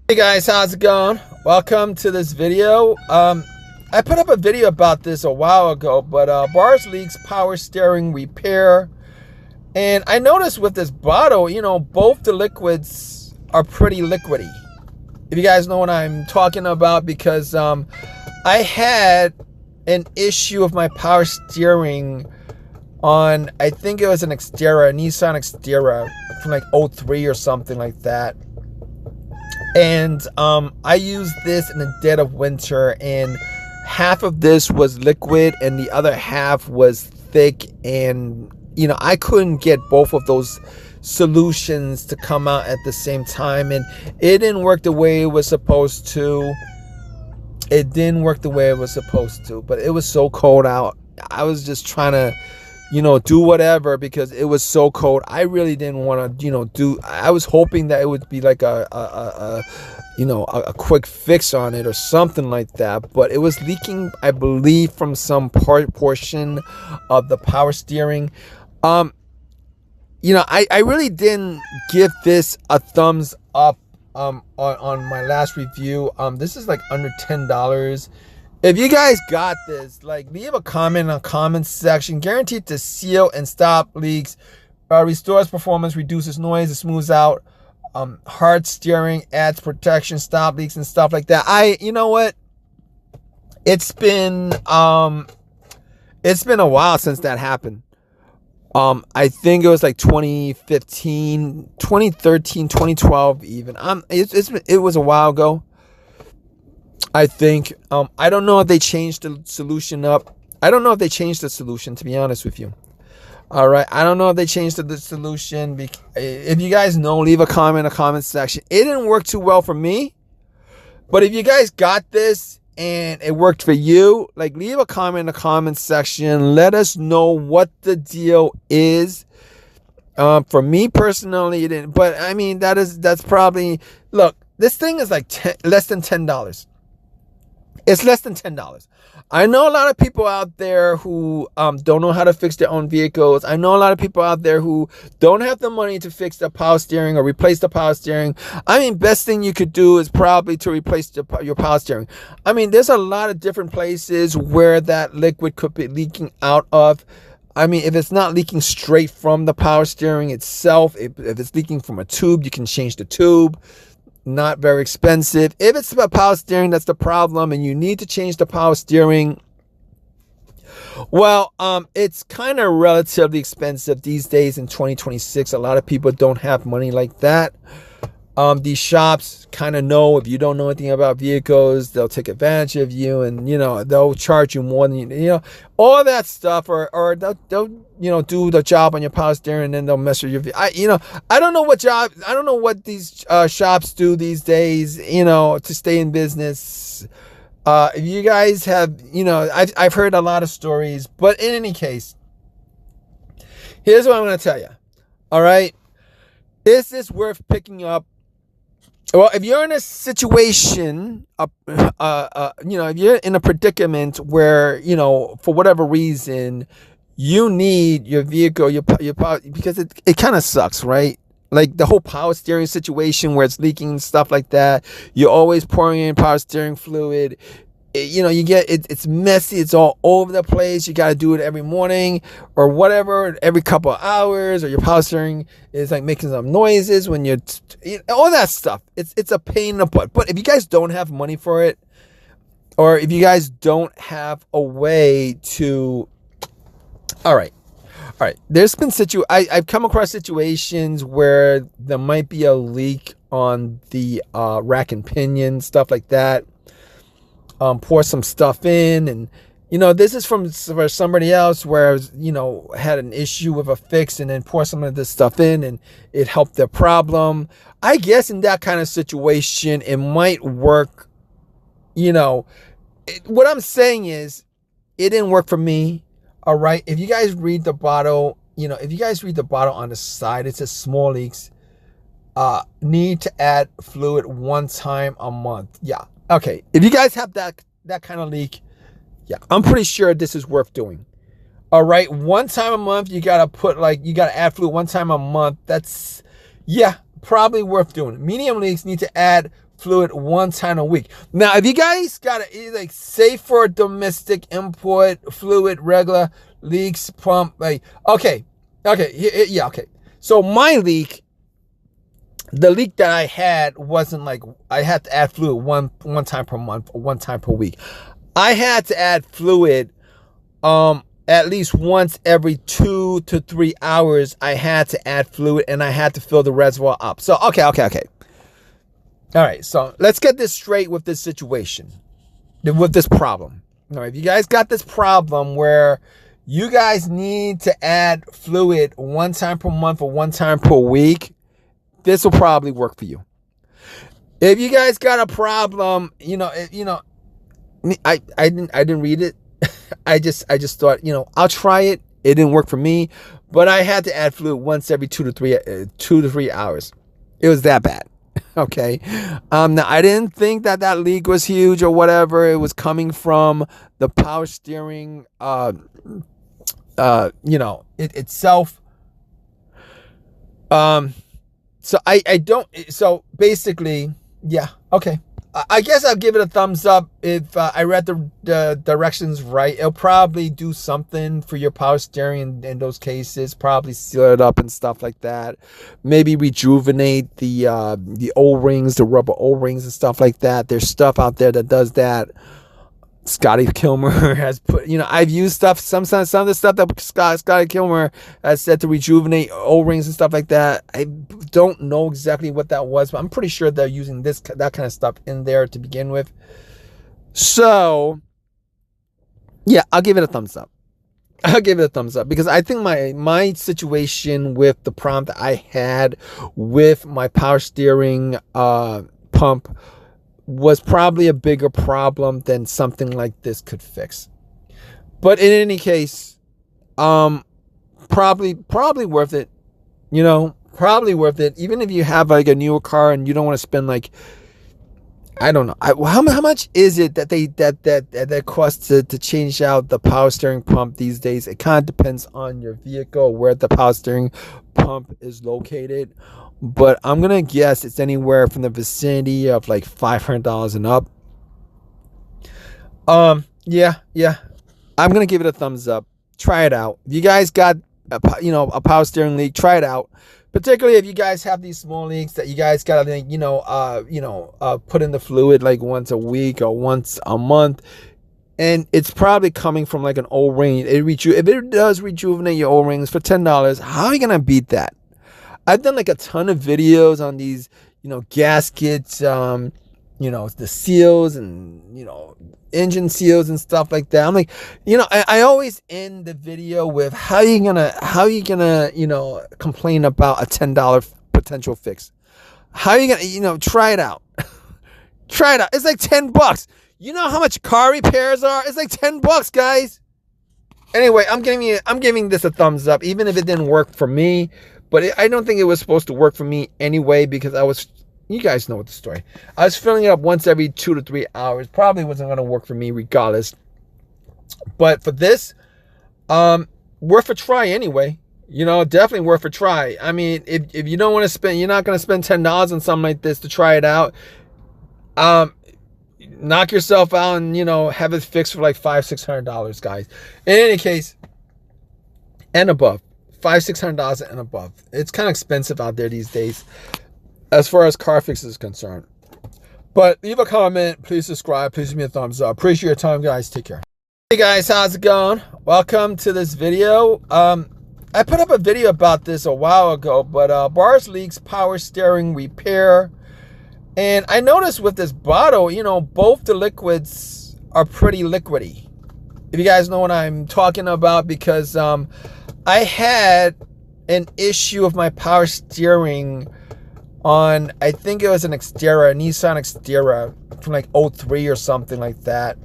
Hey guys, how's it going? Welcome to this video. I put up a video about this a while ago, but bars leaks, power steering repair. And I noticed with this bottle, both the liquids are pretty liquidy. If you guys know what I'm talking about, because I had an issue with my power steering on, I think it was a Nissan Xterra from like '03 or something like that. And I used this in the dead of winter, and half of this was liquid and the other half was thick, and I couldn't get both of those solutions to come out at the same time, and it didn't work the way it was supposed to. But it was so cold out. I was just trying to do whatever because it was so cold. I really didn't want to I was hoping that it would be like a quick fix on it or something like that, but it was leaking, I believe, from some portion of the power steering. I really didn't give this a thumbs up on my last review. This is like under $10. If you guys got this, leave a comment in the comment section. Guaranteed to seal and stop leaks, restores performance, reduces noise, it smooths out, hard steering, adds protection, stop leaks and stuff like that. You know what? It's been a while since that happened. I think it was like 2015, 2013, 2012 even. It was a while ago. I think, I don't know if they changed the solution up. I don't know if they changed the solution, to be honest with you. All right. I don't know if they changed the solution. If you guys know, leave a comment in the comment section. It didn't work too well for me. But if you guys got this and it worked for you, leave a comment in the comment section. Let us know what the deal is. For me personally, it didn't. But I mean, that's probably, look, this thing is like less than $10. It's less than $10. I know a lot of people out there who don't know how to fix their own vehicles. I know a lot of people out there who don't have the money to fix the power steering or replace the power steering. I mean, best thing you could do is probably to replace your power steering. I mean, there's a lot of different places where that liquid could be leaking out of. I mean, if it's not leaking straight from the power steering itself, if it's leaking from a tube, you can change the tube. Not very expensive. If it's about power steering, that's the problem, and you need to change the power steering, well, it's kind of relatively expensive these days in 2026. A lot of people don't have money like that. These shops kind of know, if you don't know anything about vehicles, they'll take advantage of you, and they'll charge you more than all that stuff, or they'll do the job on your power steering, and then they'll mess with your I don't know what these shops do these days, to stay in business. If you guys have, I've heard a lot of stories, but in any case, here's what I'm going to tell you. All right, this is worth picking up. Well, if you're in a situation, if you're in a predicament where, for whatever reason, you need your vehicle, your power, because it kind of sucks, right? Like the whole power steering situation where it's leaking and stuff like that. You're always pouring in power steering fluid. It's messy. It's all over the place. You got to do it every morning or whatever, every couple of hours, or your power steering is like making some noises when you're, all that stuff. It's a pain in the butt. But if you guys don't have money for it, or if you guys don't have a way to, all right. There's been I've come across situations where there might be a leak on the rack and pinion, stuff like that. Pour some stuff in, and this is for somebody else where had an issue with a fix, and then pour some of this stuff in and it helped their problem. I guess in that kind of situation it might work. What I'm saying is it didn't work for me. All right, if you guys read the bottle, if you guys read the bottle on the side, it says small leaks, need to add fluid 1 time a month. Yeah. Okay, if you guys have that kind of leak, yeah, I'm pretty sure this is worth doing. All right, 1 time a month, you gotta add fluid 1 time a month. That's, yeah, probably worth doing. Medium leaks need to add fluid 1 time a week. Now, if you guys got it, like, say for domestic import fluid, regular leaks, pump, like, okay. So my leak, the leak that I had wasn't like I had to add fluid one time per month or 1 time per week. I had to add fluid at least once every 2 to 3 hours. I had to add fluid, and I had to fill the reservoir up. So okay. All right, so let's get this straight with this situation, with this problem. All right, if you guys got this problem where you guys need to add fluid 1 time per month or 1 time per week, this will probably work for you. If you guys got a problem, I didn't read it. I just thought, I'll try it. It didn't work for me, but I had to add fluid once every 2 to 3 hours. It was that bad. Okay. Now I didn't think that leak was huge or whatever. It was coming from the power steering, itself. So I don't. So basically, yeah. Okay. I guess I'll give it a thumbs up if I read the directions right. It'll probably do something for your power steering in those cases. Probably seal it up and stuff like that. Maybe rejuvenate the O-rings, the rubber O-rings and stuff like that. There's stuff out there that does that. Scotty Kilmer has put, I've used stuff, some of the stuff that Scotty Kilmer has said to rejuvenate O-rings and stuff like that. I don't know exactly what that was, but I'm pretty sure they're using that kind of stuff in there to begin with. So, yeah, I'll give it a thumbs up. Because I think my situation with the problem that I had with my power steering pump was probably a bigger problem than something like this could fix. But in any case, probably worth it. Probably worth it. Even if you have like a newer car and you don't want to spend like, I don't know, how much is it that costs to change out the power steering pump these days? It kind of depends on your vehicle, where the power steering pump is located. But I'm going to guess it's anywhere from the vicinity of like $500 and up. Yeah. I'm going to give it a thumbs up. Try it out. If you guys got a power steering leak, try it out. Particularly if you guys have these small leaks that you guys got to, put in the fluid like once a week or once a month. And it's probably coming from like an O-ring. If it does rejuvenate your O-rings for $10, how are you going to beat that? I've done like a ton of videos on these, gaskets, the seals and, engine seals and stuff like that. I'm like, I always end the video with how you gonna, complain about a $10 potential fix. How are you gonna, try it out. Try it out. It's like $10. You know how much car repairs are? It's like $10, guys. Anyway, I'm giving this a thumbs up, even if it didn't work for me. But I don't think it was supposed to work for me anyway, because you guys know what the story. I was filling it up once every 2 to 3 hours. Probably wasn't going to work for me regardless. But for this, worth a try anyway. Definitely worth a try. I mean, if you don't want to spend, you're not going to spend $10 on something like this to try it out. Knock yourself out and, have it fixed for like $500-600, guys. In any case, and above. $500-600 and above. It's kind of expensive out there these days as far as car fixes is concerned. But leave a comment, please subscribe, please give me a thumbs up. Appreciate your time, guys. Take care. Hey guys, how's it going? Welcome to this video. I put up a video about this a while ago, but bars leaks, power steering repair. And I noticed with this bottle, both the liquids are pretty liquidy. If you guys know what I'm talking about, because I had an issue with my power steering on, I think it was a Nissan Xterra from like 03 or something like that.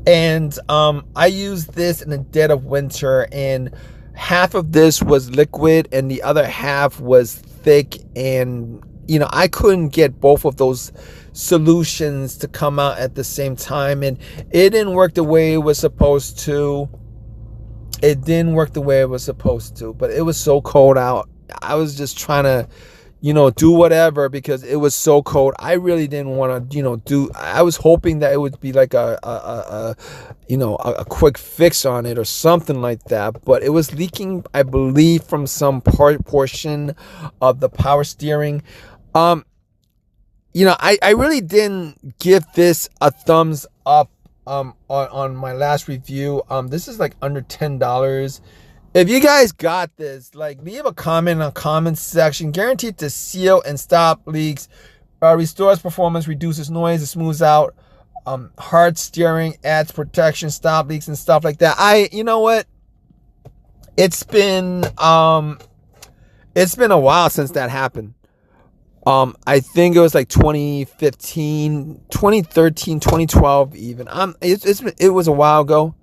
And I used this in the dead of winter, and half of this was liquid and the other half was thick, and I couldn't get both of those solutions to come out at the same time, and it didn't work the way it was supposed to. But it was so cold out. I was just trying to, do whatever because it was so cold. I really didn't want to, I was hoping that it would be like a quick fix on it or something like that. But it was leaking, I believe, from some portion of the power steering. I really didn't give this a thumbs up on my last review. This is like under $10. If you guys got this, like, leave a comment in the comment section. Guaranteed to seal and stop leaks, restores performance, reduces noise, it smooths out, hard steering, adds protection, stop leaks and stuff like that. You know what? It's been a while since that happened. I think it was like 2015, 2013, 2012 even. It was a while ago.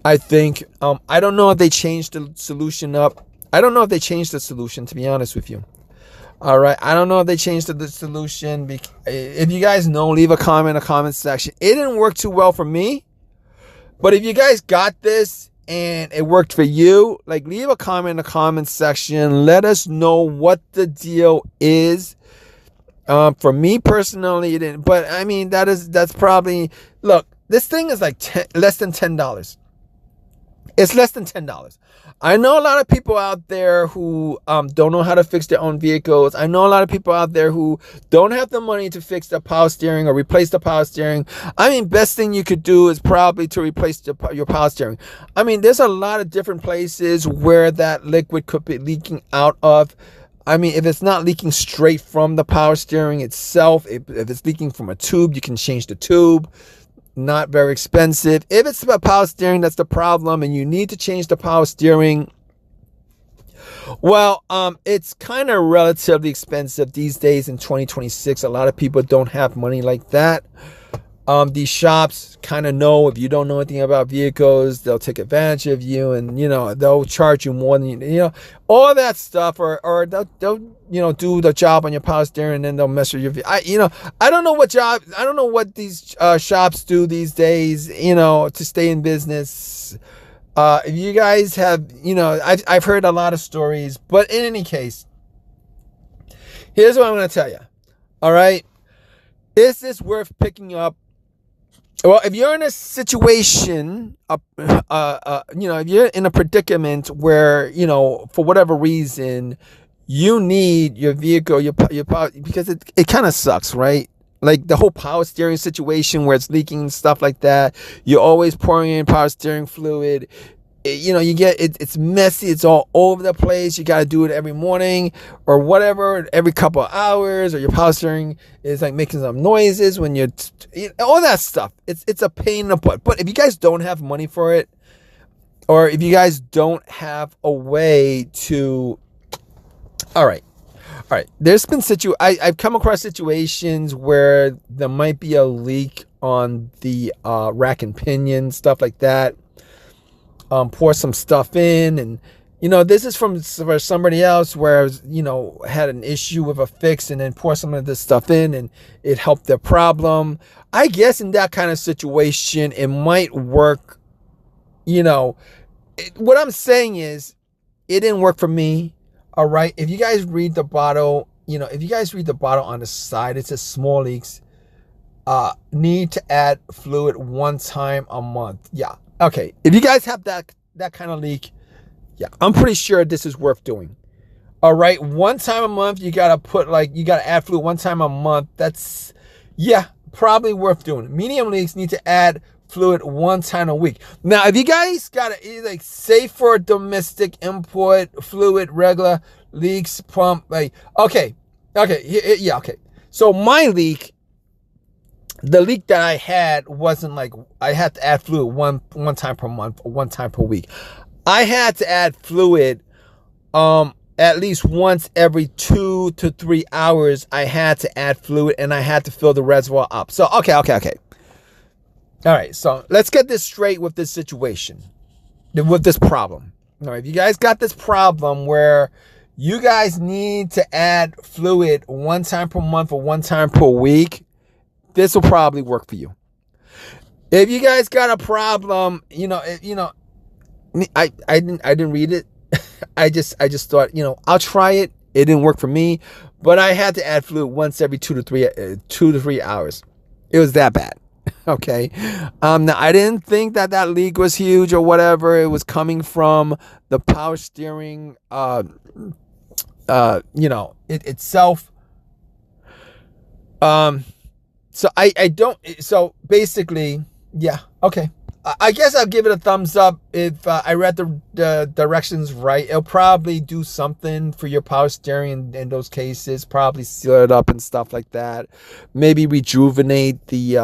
I think, I don't know if they changed the solution up. I don't know if they changed the solution, to be honest with you. All right. I don't know if they changed the solution. If you guys know, leave a comment in the comment section. It didn't work too well for me. But if you guys got this and it worked for you, like, leave a comment in the comment section. Let us know what the deal is. For me personally, it didn't. But I mean, that's probably, look, this thing is like less than $10. It's less than $10. I know a lot of people out there who don't know how to fix their own vehicles. I know a lot of people out there who don't have the money to fix the power steering or replace the power steering. I mean, best thing you could do is probably to replace your power steering. I mean, there's a lot of different places where that liquid could be leaking out of. I mean, if it's not leaking straight from the power steering itself, if it's leaking from a tube, you can change the tube. Not very expensive. If it's about power steering that's the problem and you need to change the power steering, well, it's kind of relatively expensive these days in 2026. A lot of people don't have money like that. These shops kind of know, if you don't know anything about vehicles, they'll take advantage of you, and they'll charge you more than all that stuff, or they'll do the job on your power steering and then they'll mess with your vehicle. I don't know what these shops do these days, to stay in business. If you guys have, I've heard a lot of stories, but in any case, here's what I'm going to tell you. All right. Is this worth picking up? Well, if you're in a situation, if you're in a predicament where, for whatever reason, you need your vehicle, your power, because it kind of sucks, right? Like the whole power steering situation where it's leaking and stuff like that. You're always pouring in power steering fluid. You get it's messy. It's all over the place. You got to do it every morning or whatever, every couple of hours, or your power steering is like making some noises when you're, all that stuff. It's a pain in the butt. But if you guys don't have money for it, or if you guys don't have a way to, all right. There's been I've come across situations where there might be a leak on the rack and pinion, stuff like that. Pour some stuff in, and this is for somebody else where had an issue with a fix, and then pour some of this stuff in and it helped their problem. I guess in that kind of situation it might work. What I'm saying is it didn't work for me. All right, if you guys read the bottle, if you guys read the bottle on the side, it says small leaks, need to add fluid 1 time a month. Yeah. Okay, if you guys have that kind of leak, yeah, I'm pretty sure this is worth doing. All right, 1 time a month, you gotta add fluid 1 time a month. That's, yeah, probably worth doing. Medium leaks need to add fluid 1 time a week. Now, if you guys gotta say for domestic import fluid, regular leaks, pump, okay. So my leak. The leak that I had wasn't like I had to add fluid one time per month or 1 time per week. I had to add fluid at least once every 2 to 3 hours. I had to add fluid, and I had to fill the reservoir up. So okay. All right, so let's get this straight with this situation, with this problem. All right, if you guys got this problem where you guys need to add fluid 1 time per month or 1 time per week, this will probably work for you. If you guys got a problem, I didn't read it. I just thought, I'll try it. It didn't work for me, but I had to add fluid once every 2 to 3 hours. It was that bad. Okay. Now I didn't think that that leak was huge or whatever. It was coming from the power steering, itself. So I don't, so basically, yeah, okay. I guess I'll give it a thumbs up if I read the directions right. It'll probably do something for your power steering in those cases. Probably seal it up and stuff like that. Maybe rejuvenate the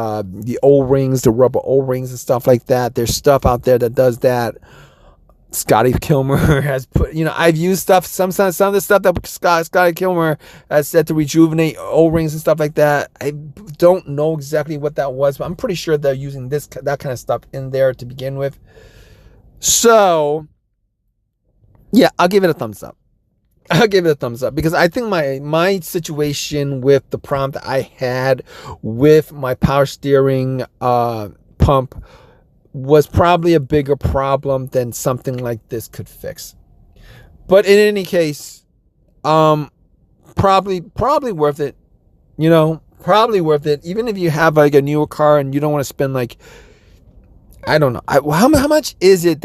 O-rings, the rubber O-rings and stuff like that. There's stuff out there that does that. Scotty Kilmer has put, I've used stuff, some of the stuff that Scotty Kilmer has said to rejuvenate O-rings and stuff like that. I don't know exactly what that was, but I'm pretty sure they're using that kind of stuff in there to begin with. So, yeah, I'll give it a thumbs up. I'll give it a thumbs up because I think my situation with the problem that I had with my power steering pump was probably a bigger problem than something like this could fix. But in any case, probably worth it. Probably worth it. Even if you have like a newer car and you don't want to spend like, I don't know. How much is it